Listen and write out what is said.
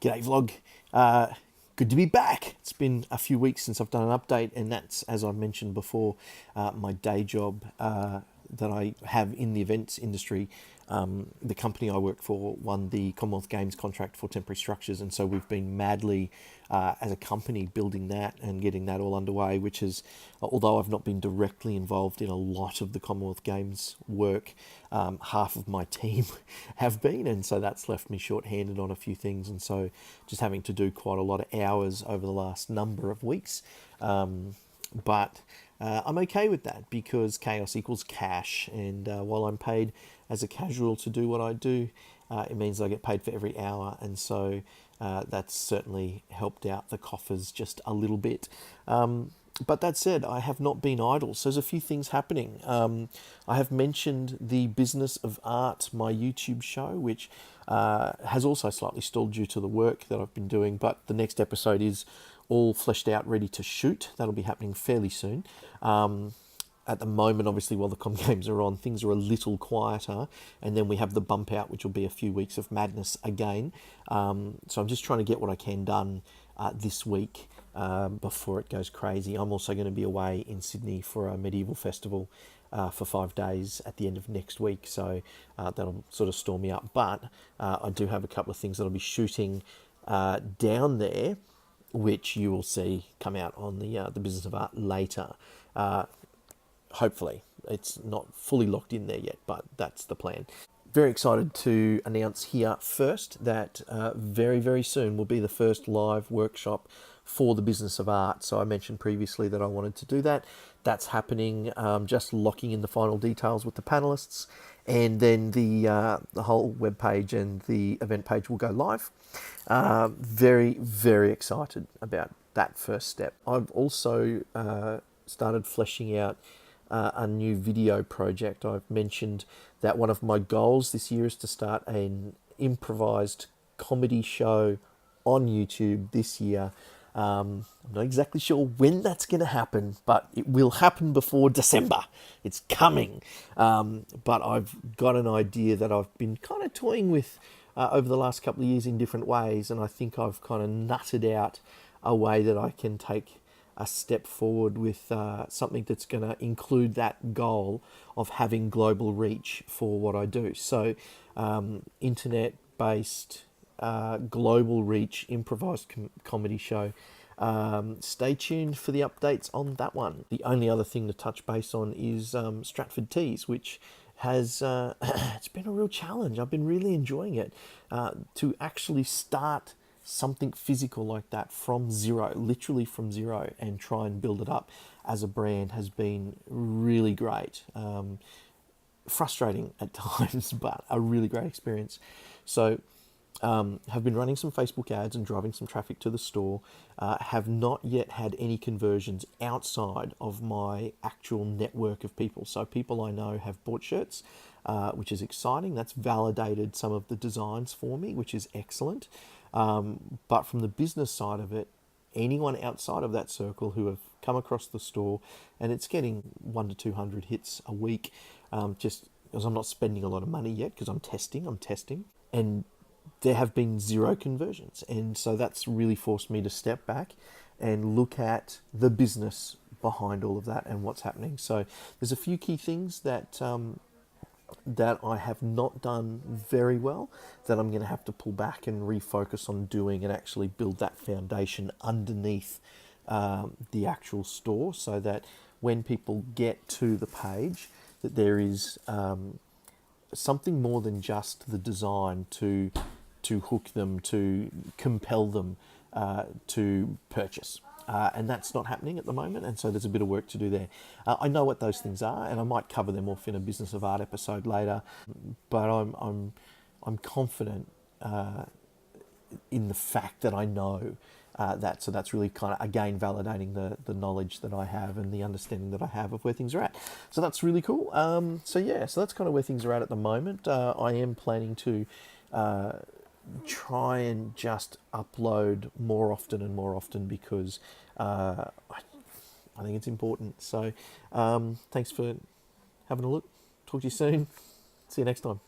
G'day vlog. Good to be back. It's been a few weeks since I've done an update, and that's, as I mentioned before, my day job that I have in the events industry. The company I work for won the Commonwealth Games contract for temporary structures, and so we've been madly, as a company, building that and getting that all underway, which is, although I've not been directly involved in a lot of the Commonwealth Games work, half of my team have been, and so that's left me short-handed on a few things, and so just having to do quite a lot of hours over the last number of weeks. But I'm okay with that because chaos equals cash, and while I'm paid as a casual to do what I do, it means I get paid for every hour, and so that's certainly helped out the coffers just a little bit. But that said, I have not been idle, so there's a few things happening. I have mentioned the Business of Art, my YouTube show, which has also slightly stalled due to the work that I've been doing, but the next episode is all fleshed out, ready to shoot. That'll be happening fairly soon. At the moment, obviously, while the Com Games are on, things are a little quieter, and then we have the bump out, which will be a few weeks of madness again. So I'm just trying to get what I can done this week before it goes crazy. I'm also going to be away in Sydney for a medieval festival for 5 days at the end of next week, so that'll sort of store me up. But I do have a couple of things that I'll be shooting down there, which you will see come out on the Business of Art later. Hopefully. It's not fully locked in there yet, but that's the plan. Very excited to announce here first that very, very soon will be the first live workshop for the Business of Art. So I mentioned previously that I wanted to do that. That's happening, just locking in the final details with the panelists, and then the whole web page and the event page will go live. Very, very excited about that first step. I've also started fleshing out a new video project. I've mentioned that one of my goals this year is to start an improvised comedy show on YouTube this year. I'm not exactly sure when that's going to happen, but it will happen before December. It's coming. But I've got an idea that I've been kind of toying with over the last couple of years in different ways, and I think I've kind of nutted out a way that I can take a step forward with something that's going to include that goal of having global reach for what I do. So internet-based global reach improvised comedy show. Stay tuned for the updates on that one. The only other thing to touch base on is Stratford Teas, which has it's been a real challenge. I've been really enjoying it. To actually start something physical like that from zero, literally from zero, and try and build it up as a brand has been really great. Frustrating at times, but a really great experience. So have been running some Facebook ads and driving some traffic to the store. Have not yet had any conversions outside of my actual network of people. So people I know have bought shirts, which is exciting. That's validated some of the designs for me, which is excellent. But from the business side of it, anyone outside of that circle who have come across the store, and it's getting 100 to 200 hits a week, just because I'm not spending a lot of money yet because I'm testing, and there have been zero conversions. And so that's really forced me to step back and look at the business behind all of that and what's happening. So there's a few key things that that I have not done very well that I'm going to have to pull back and refocus on doing, and actually build that foundation underneath the actual store, so that when people get to the page, that there is something more than just the design to hook them, to compel them to purchase. And that's not happening at the moment, and so there's a bit of work to do there. I know what those things are, and I might cover them off in a Business of Art episode later. But I'm confident in the fact that I know that. So that's really kind of, again, validating the knowledge that I have and the understanding that I have of where things are at. So that's really cool. So that's kind of where things are at the moment. I am planning to try and just upload more often and more often, because I think it's important. So thanks for having a look. Talk to you soon. See you next time.